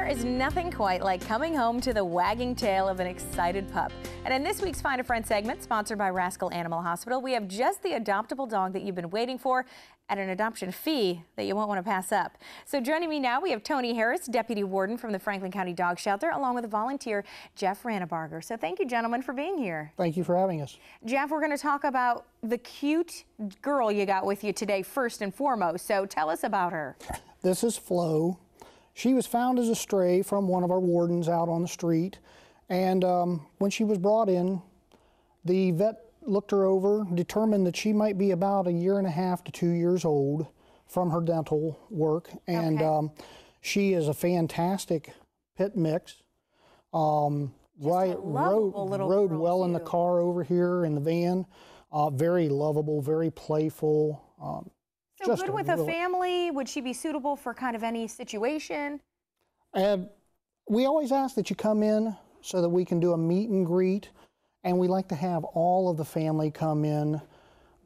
There is nothing quite like coming home to the wagging tail of an excited pup. And in this week's Find a Friend segment, sponsored by Rascal Animal Hospital, we have just the adoptable dog that you've been waiting for at an adoption fee that you won't want to pass up. So joining me now, we have Tony Harris, Deputy Warden from the Franklin County Dog Shelter, along with volunteer Jeff Rannerbarger. So thank you, gentlemen, for being here. Thank you for having us. Jeff, we're going to talk about the cute girl you got with you today, first and foremost. So tell us about her. This is Flo. She was found as a stray from one of our wardens out on the street. And when she was brought in, the vet looked her over, determined that she might be about 1.5 to 2 years old from her dental work. And she is a fantastic pit mix. Rode well in the car over here in the van. Very lovable, very playful. So good with a family? Would she be suitable for kind of any situation? We always ask that you come in so that we can do a meet and greet, and we like to have all of the family come in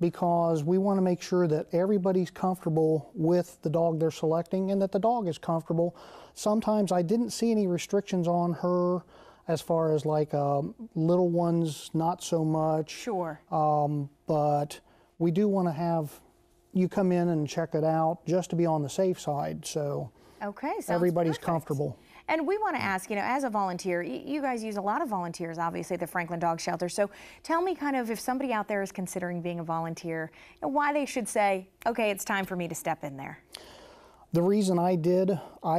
because we want to make sure that everybody's comfortable with the dog they're selecting and that the dog is comfortable. Sometimes I didn't see any restrictions on her as far as like little ones, not so much. Sure. But we do want to have you come in and check it out just to be on the safe side, so everybody's comfortable. And we want to ask, you know, as a volunteer, you guys use a lot of volunteers, obviously, at the Franklin Dog Shelter. So tell me kind of if somebody out there is considering being a volunteer, you know, why they should say, okay, it's time for me to step in there. The reason I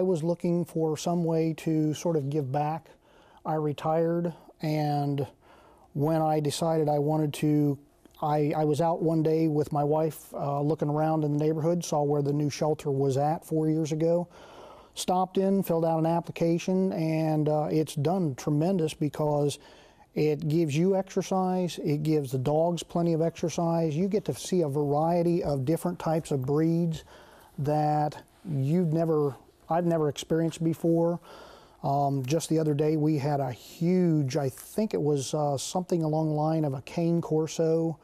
was looking for some way to sort of give back. I retired, and when I decided I wanted to, I was out one day with my wife looking around in the neighborhood, saw where the new shelter was at 4 years ago, stopped in, filled out an application, and it's done tremendous because it gives you exercise, it gives the dogs plenty of exercise. You get to see a variety of different types of breeds that I've never experienced before. Just the other day we had a huge, I think it was something along the line of a cane corso,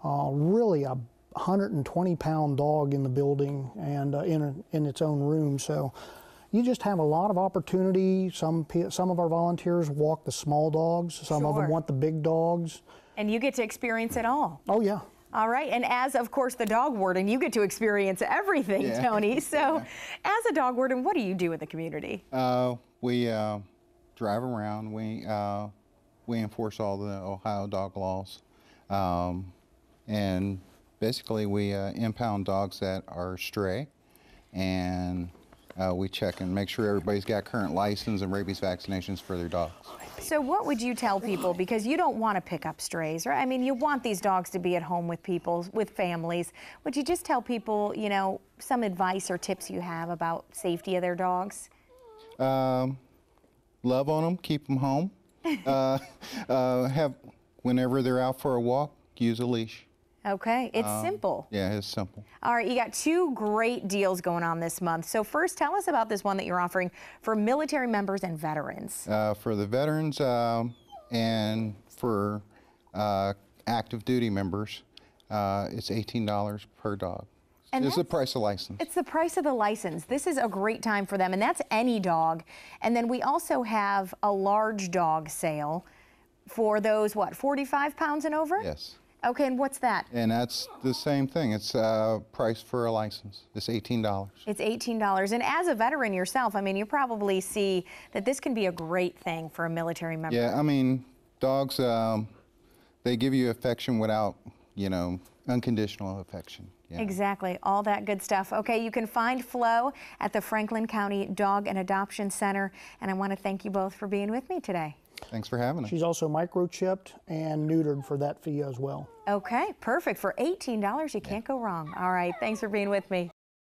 really a 120-pound dog in the building and in its own room. So you just have a lot of opportunity. Some of our volunteers walk the small dogs. Some of them want the big dogs. And you get to experience it all. Oh, yeah. All right, and as, of course, the dog warden, you get to experience everything, Tony. So as a dog warden, what do you do in the community? We drive around. We enforce all the Ohio dog laws. And basically, we impound dogs that are stray, and we check and make sure everybody's got current license and rabies vaccinations for their dogs. So what would you tell people, because you don't want to pick up strays, right? I mean, you want these dogs to be at home with people, with families. Would you just tell people, you know, some advice or tips you have about safety of their dogs? Love on them, keep them home. Whenever they're out for a walk, use a leash. Okay, it's simple. Yeah, it's simple. All right, you got two great deals going on this month. So first, tell us about this one that you're offering for military members and veterans. For the veterans and for active duty members, it's $18 per dog. And it's the price of license. It's the price of the license. This is a great time for them, and that's any dog. And then we also have a large dog sale for those, what, 45 pounds and over? Yes. Okay, and what's that? And that's the same thing. It's price for a license. It's $18. It's $18. And as a veteran yourself, I mean, you probably see that this can be a great thing for a military member. Yeah, I mean, dogs, they give you affection without, you know, unconditional affection. Yeah. Exactly, all that good stuff. Okay, you can find Flo at the Franklin County Dog and Adoption Center, and I want to thank you both for being with me today. Thanks for having us. She's also microchipped and neutered for that fee as well. Okay, perfect. For $18, you can't go wrong. All right, thanks for being with me.